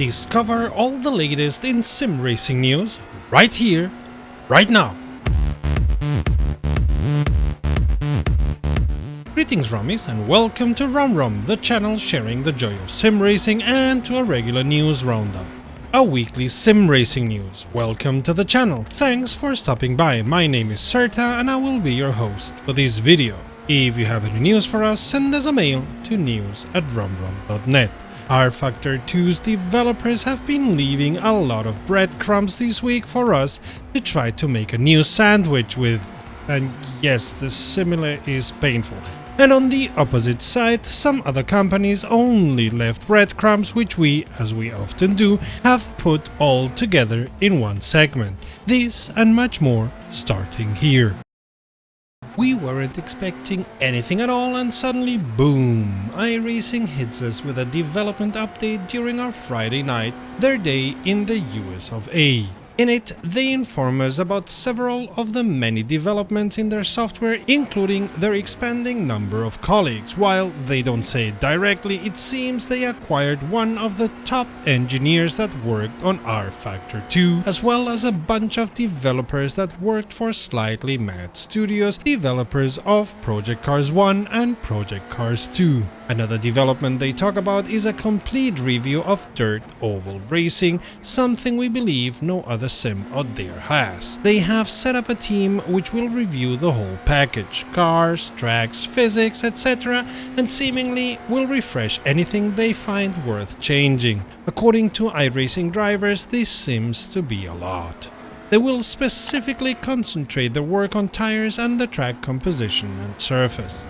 Discover all the latest in sim racing news right here, right now. Greetings Rummies and welcome to Rum, the channel sharing the joy of sim racing, and to a regular news roundup. A weekly sim racing news. Welcome to the channel, thanks for stopping by. My name is Serta and I will be your host for this video. If you have any news for us, send us a mail to news@rumrum.net. rFactor 2's developers have been leaving a lot of breadcrumbs this week for us to try to make a new sandwich with, and yes, the simile is painful. And on the opposite side, some other companies only left breadcrumbs, which we, as we often do, have put all together in one segment. This and much more starting here. We weren't expecting anything at all, and suddenly, boom, iRacing hits us with a development update during our Friday night, their day in the US of A. In it, they inform us about several of the many developments in their software, including their expanding number of colleagues. While they don't say it directly, it seems they acquired one of the top engineers that worked on rFactor 2, as well as a bunch of developers that worked for Slightly Mad Studios, developers of Project Cars 1 and Project Cars 2. Another development they talk about is a complete review of Dirt Oval Racing, something we believe no other sim out there has. They have set up a team which will review the whole package, cars, tracks, physics, etc., and seemingly will refresh anything they find worth changing. According to iRacing drivers, this seems to be a lot. They will specifically concentrate their work on tires and the track composition and surface.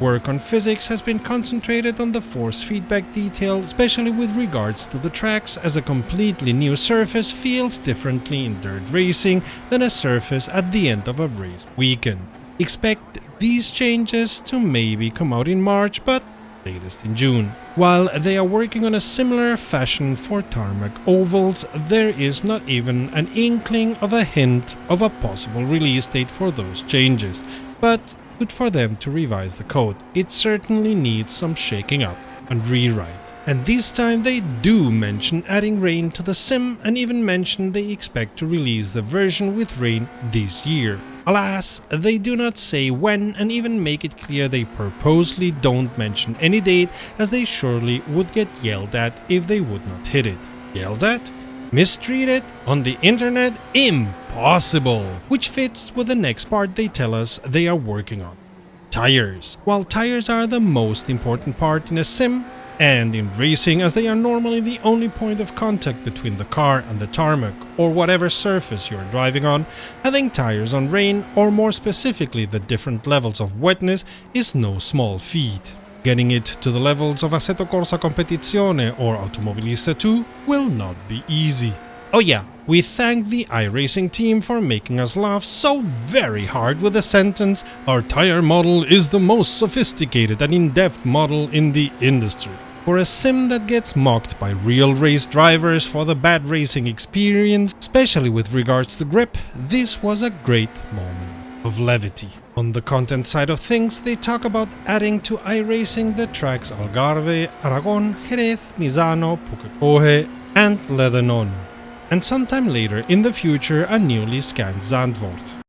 Work on physics has been concentrated on the force feedback detail, especially with regards to the tracks, as a completely new surface feels differently in dirt racing than a surface at the end of a race weekend. Expect these changes to maybe come out in March, but latest in June. While they are working on a similar fashion for tarmac ovals, there is not even an inkling of a hint of a possible release date for those changes. But good for them to revise the code. It certainly needs some shaking up and rewrite. And this time they do mention adding rain to the sim, and even mention they expect to release the version with rain this year. Alas, they do not say when, and even make it clear they purposely don't mention any date, as they surely would get yelled at if they would not hit it. Yelled at? Mistreated? On the internet? Impossible! Which fits with the next part they tell us they are working on. Tires. While tires are the most important part in a sim, and in racing, as they are normally the only point of contact between the car and the tarmac, or whatever surface you are driving on, having tires on rain, or more specifically the different levels of wetness, is no small feat. Getting it to the levels of Assetto Corsa Competizione or Automobilista 2 will not be easy. Oh yeah, we thank the iRacing team for making us laugh so very hard with the sentence, "Our tire model is the most sophisticated and in-depth model in the industry." For a sim that gets mocked by real race drivers for the bad racing experience, especially with regards to grip, this was a great moment of levity. On the content side of things, they talk about adding to iRacing the tracks Algarve, Aragon, Jerez, Misano, Pukekohe, and Lebanon, and sometime later in the future a newly scanned Zandvoort.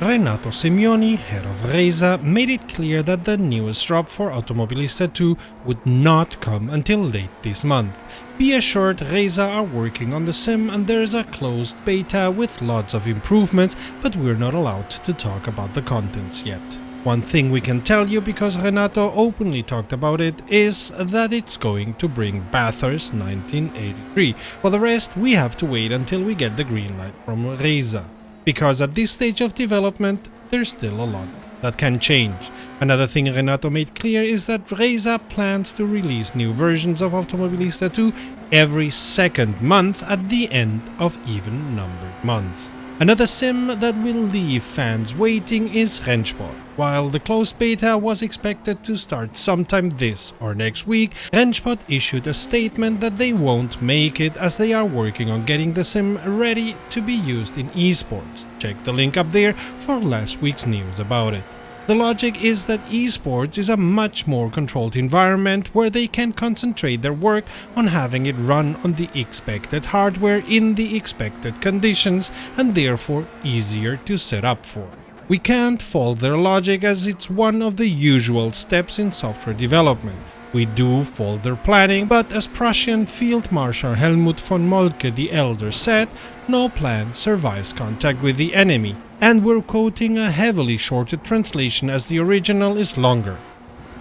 Renato Simeoni, head of Reza, made it clear that the newest drop for Automobilista 2 would not come until late this month. Be assured, Reza are working on the sim and there is a closed beta with lots of improvements, but we're not allowed to talk about the contents yet. One thing we can tell you, because Renato openly talked about it, is that it's going to bring Bathurst 1983. For the rest, we have to wait until we get the green light from Reza. Because at this stage of development, there's still a lot that can change. Another thing Renato made clear is that Reza plans to release new versions of Automobilista 2 every second month at the end of even-numbered months. Another sim that will leave fans waiting is rennsport. While the closed beta was expected to start sometime this or next week, rennsport issued a statement that they won't make it as they are working on getting the sim ready to be used in esports. Check the link up there for last week's news about it. The logic is that esports is a much more controlled environment where they can concentrate their work on having it run on the expected hardware in the expected conditions and therefore easier to set up for. We can't fault their logic as it's one of the usual steps in software development. We do fault their planning, but as Prussian Field Marshal Helmut von Moltke the Elder said, no plan survives contact with the enemy. And we're quoting a heavily shorted translation as the original is longer.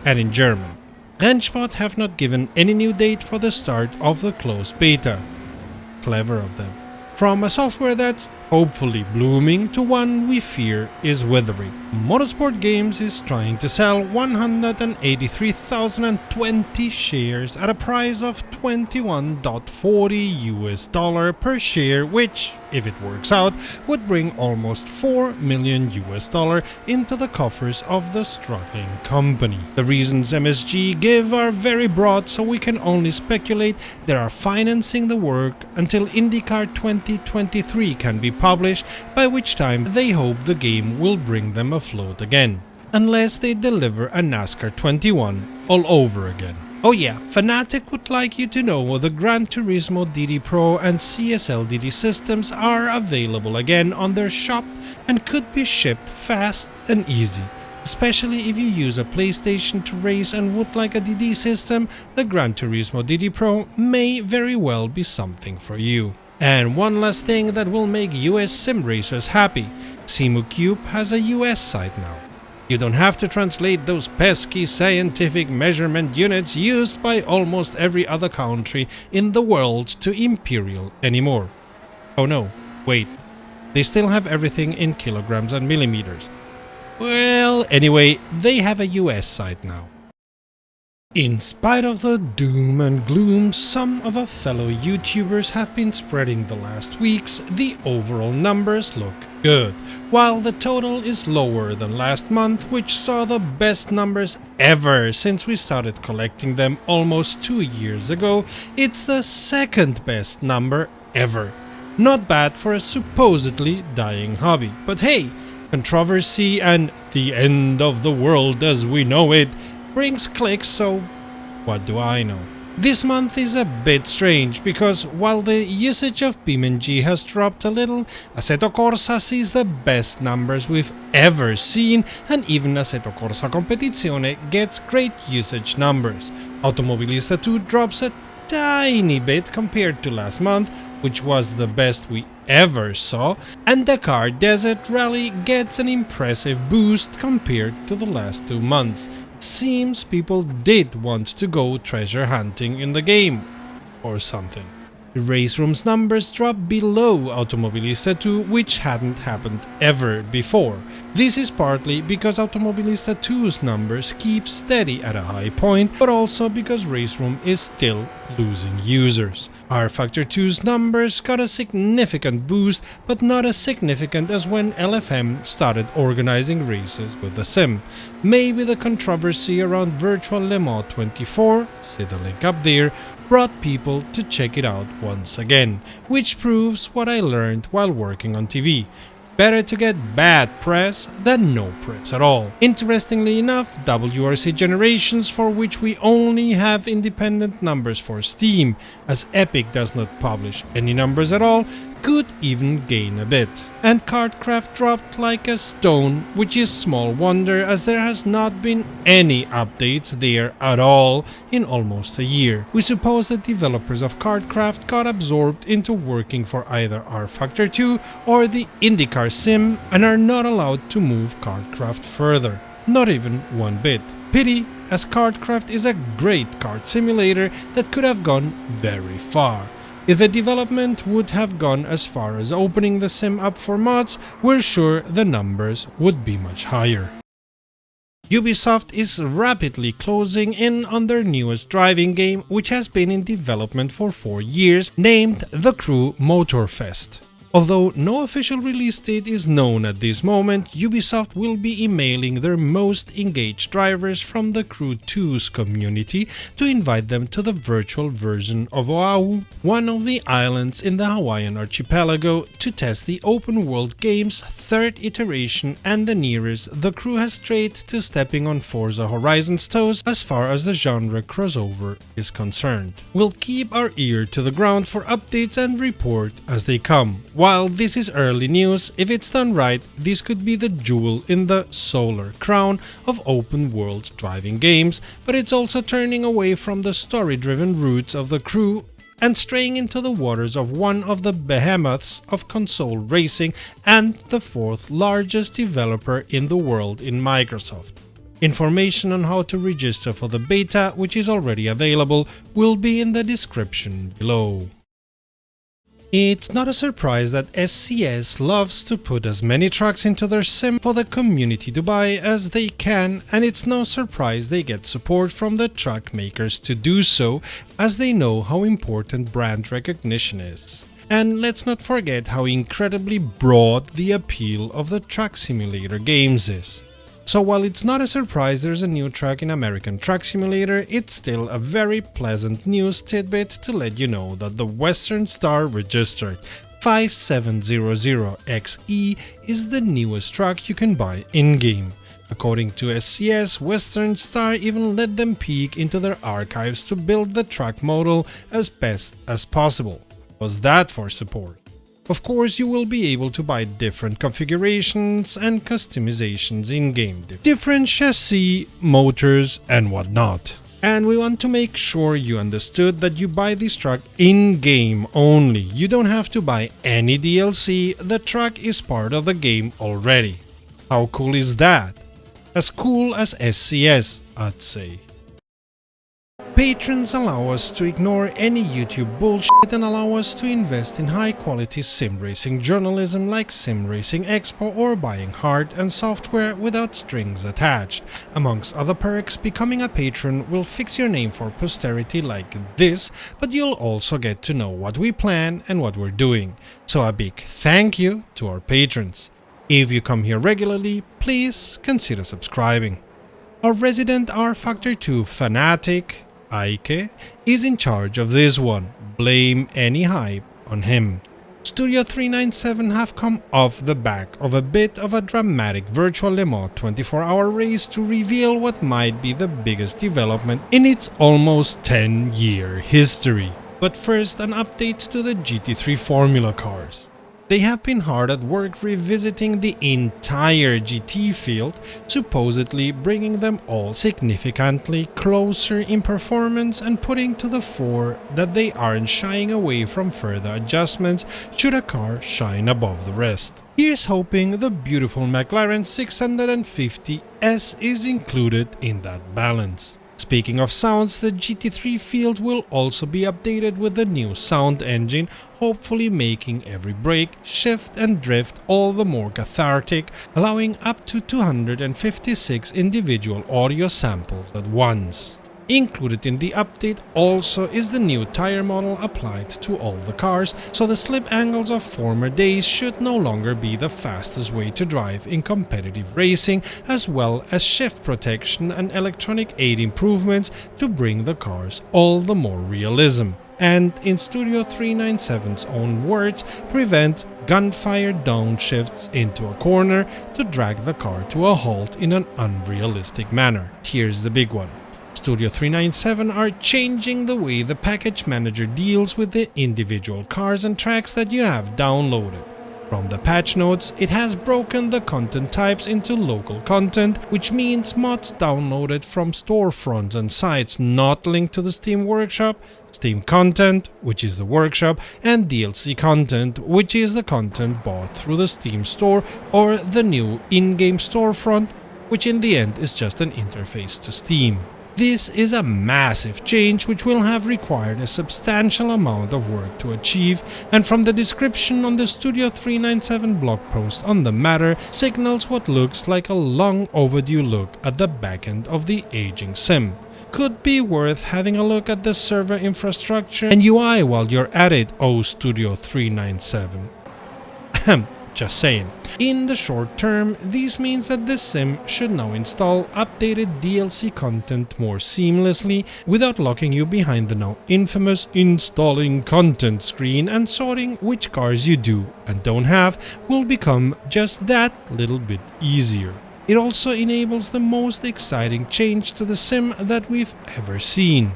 And in German. Rennsport have not given any new date for the start of the closed beta. Clever of them. From a software that's hopefully blooming to one we fear is withering. Motorsport Games is trying to sell 183,020 shares at a price of $21.40 per share, which, if it works out, would bring almost $4 million into the coffers of the struggling company. The reasons MSG give are very broad, so we can only speculate they are financing the work until IndyCar 2023 can be published, by which time they hope the game will bring them afloat again. Unless they deliver a NASCAR 21 all over again. Oh yeah, Fnatic would like you to know the Gran Turismo DD Pro and CSL DD systems are available again on their shop and could be shipped fast and easy. Especially if you use a PlayStation to race and would like a DD system, the Gran Turismo DD Pro may very well be something for you. And one last thing that will make US sim racers happy, SimuCube has a US site now. You don't have to translate those pesky scientific measurement units used by almost every other country in the world to imperial anymore. Oh no, wait, they still have everything in kilograms and millimeters. Well, anyway, they have a US site now. In spite of the doom and gloom some of our fellow YouTubers have been spreading the last weeks, the overall numbers look good. While the total is lower than last month, which saw the best numbers ever since we started collecting them almost 2 years ago, it's the second best number ever. Not bad for a supposedly dying hobby, but hey, controversy and the end of the world as we know it brings clicks, so what do I know? This month is a bit strange because while the usage of BeamNG has dropped a little, Assetto Corsa sees the best numbers we've ever seen, and even Assetto Corsa Competizione gets great usage numbers. Automobilista 2 drops a tiny bit compared to last month, which was the best we ever saw, and Dakar Desert Rally gets an impressive boost compared to the last 2 months. Seems people did want to go treasure hunting in the game, or something. Race Room's numbers drop below Automobilista 2, which hadn't happened ever before. This is partly because Automobilista 2's numbers keep steady at a high point, but also because Race Room is still losing users. rFactor 2's numbers got a significant boost, but not as significant as when LFM started organizing races with the sim. Maybe the controversy around Virtual Le Mans 24, see the link up there, brought people to check it out once again, which proves what I learned while working on TV. Better to get bad press than no press at all. Interestingly enough, WRC Generations, for which we only have independent numbers for Steam, as Epic does not publish any numbers at all, could even gain a bit. And Kartcraft dropped like a stone, which is small wonder as there has not been any updates there at all in almost a year. We suppose that developers of Kartcraft got absorbed into working for either rFactor 2 or the IndyCar sim and are not allowed to move Kartcraft further. Not even one bit. Pity, as Kartcraft is a great kart simulator that could have gone very far. If the development would have gone as far as opening the sim up for mods, we're sure the numbers would be much higher. Ubisoft is rapidly closing in on their newest driving game, which has been in development for 4 years, named The Crew Motorfest. Although no official release date is known at this moment, Ubisoft will be emailing their most engaged drivers from the Crew 2's community to invite them to the virtual version of Oahu, one of the islands in the Hawaiian archipelago, to test the open world game's third iteration and the nearest the crew has strayed to stepping on Forza Horizon's toes as far as the genre crossover is concerned. We'll keep our ear to the ground for updates and report as they come. While this is early news, if it's done right, this could be the jewel in the solar crown of open world driving games, but it's also turning away from the story-driven roots of the Crew and straying into the waters of one of the behemoths of console racing and the fourth largest developer in the world in Microsoft. Information on how to register for the beta, which is already available, will be in the description below. It's not a surprise that SCS loves to put as many trucks into their sim for the community to buy as they can, and it's no surprise they get support from the truck makers to do so, as they know how important brand recognition is. And let's not forget how incredibly broad the appeal of the truck simulator games is. So while it's not a surprise there's a new truck in American Truck Simulator, it's still a very pleasant news tidbit to let you know that the Western Star registered 5700XE is the newest truck you can buy in-game. According to SCS, Western Star even let them peek into their archives to build the truck model as best as possible. Was that for support? Of course, you will be able to buy different configurations and customizations in-game, different chassis, motors and whatnot. And we want to make sure you understood that you buy this truck in-game only. You don't have to buy any DLC, the truck is part of the game already. How cool is that? As cool as SCS, I'd say. Patrons allow us to ignore any YouTube bullshit and allow us to invest in high-quality sim racing journalism like Sim Racing Expo or buying hard and software without strings attached. Amongst other perks, becoming a patron will fix your name for posterity like this, but you'll also get to know what we plan and what we're doing. So a big thank you to our patrons. If you come here regularly, please consider subscribing. Our resident rFactor 2 fanatic, Ike, is in charge of this one. Blame any hype on him. Studio 397 have come off the back of a bit of a dramatic virtual Le Mans 24-hour race to reveal what might be the biggest development in its almost 10-year history. But first, an update to the GT3 Formula cars. They have been hard at work revisiting the entire GT field, supposedly bringing them all significantly closer in performance and putting to the fore that they aren't shying away from further adjustments should a car shine above the rest. Here's hoping the beautiful McLaren 650S is included in that balance. Speaking of sounds, the GT3 field will also be updated with the new sound engine, hopefully making every brake, shift and drift all the more cathartic, allowing up to 256 individual audio samples at once. Included in the update also is the new tire model applied to all the cars, so the slip angles of former days should no longer be the fastest way to drive in competitive racing, as well as shift protection and electronic aid improvements to bring the cars all the more realism. And in Studio 397's own words, prevent gunfire downshifts into a corner to drag the car to a halt in an unrealistic manner. Here's the big one. Studio 397 are changing the way the package manager deals with the individual cars and tracks that you have downloaded. From the patch notes, it has broken the content types into local content, which means mods downloaded from storefronts and sites not linked to the Steam Workshop, Steam content, which is the workshop, and DLC content, which is the content bought through the Steam store or the new in-game storefront, which in the end is just an interface to Steam. This is a massive change which will have required a substantial amount of work to achieve, and from the description on the Studio 397 blog post on the matter signals what looks like a long overdue look at the backend of the aging sim. Could be worth having a look at the server infrastructure and UI while you're at it, oh Studio 397. Just saying. In the short term, this means that the sim should now install updated DLC content more seamlessly without locking you behind the now infamous installing content screen, and sorting which cars you do and don't have will become just that little bit easier. It also enables the most exciting change to the sim that we've ever seen: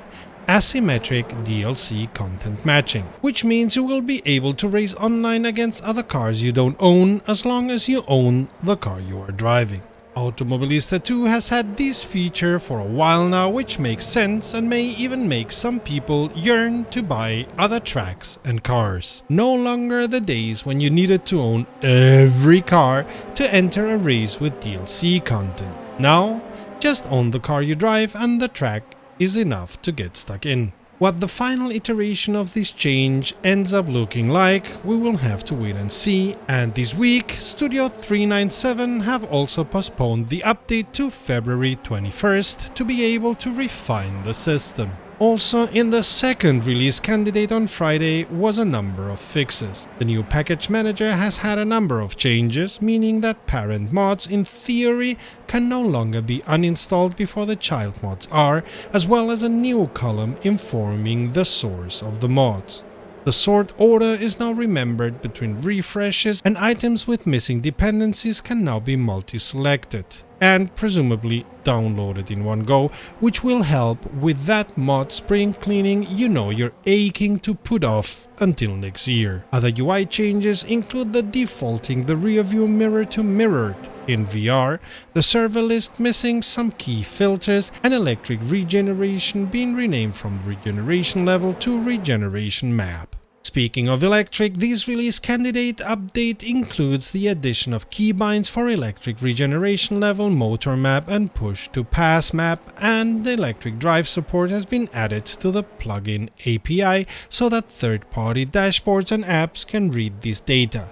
asymmetric DLC content matching, which means you will be able to race online against other cars you don't own as long as you own the car you are driving. Automobilista 2 has had this feature for a while now, which makes sense and may even make some people yearn to buy other tracks and cars. No longer the days when you needed to own every car to enter a race with DLC content. Now, just own the car you drive and the track is enough to get stuck in. What the final iteration of this change ends up looking like, we will have to wait and see, and this week Studio 397 have also postponed the update to February 21st to be able to refine the system. Also, in the second release candidate on Friday was a number of fixes. The new package manager has had a number of changes, meaning that parent mods in theory can no longer be uninstalled before the child mods are, as well as a new column informing the source of the mods. The sort order is now remembered between refreshes, and items with missing dependencies can now be multi-selected and presumably downloaded in one go, which will help with that mod spring cleaning you know you're aching to put off until next year. Other UI changes include the defaulting the rear view mirror to mirrored in VR, the server list missing some key filters, and electric regeneration being renamed from regeneration level to regeneration map. Speaking of electric, this release candidate update includes the addition of keybinds for electric regeneration level, motor map and push to pass map, and the electric drive support has been added to the plugin API so that third-party dashboards and apps can read this data.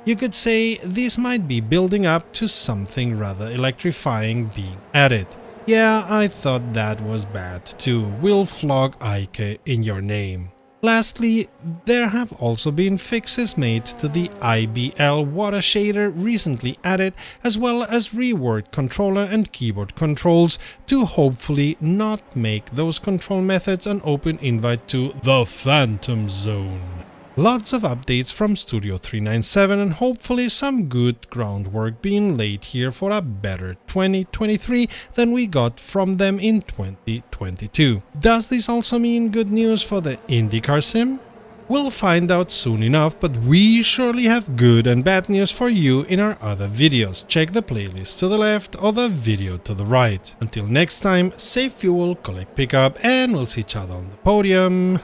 You could say this might be building up to something rather electrifying being added. Yeah, I thought that was bad too. We'll flog Ike in your name. Lastly, there have also been fixes made to the IBL water shader recently added, as well as reworked controller and keyboard controls to hopefully not make those control methods an open invite to the Phantom Zone. Lots of updates from Studio 397 and hopefully some good groundwork being laid here for a better 2023 than we got from them in 2022. Does this also mean good news for the IndyCar sim? We'll find out soon enough, but we surely have good and bad news for you in our other videos. Check the playlist to the left or the video to the right. Until next time, save fuel, collect pickup, and we'll see each other on the podium.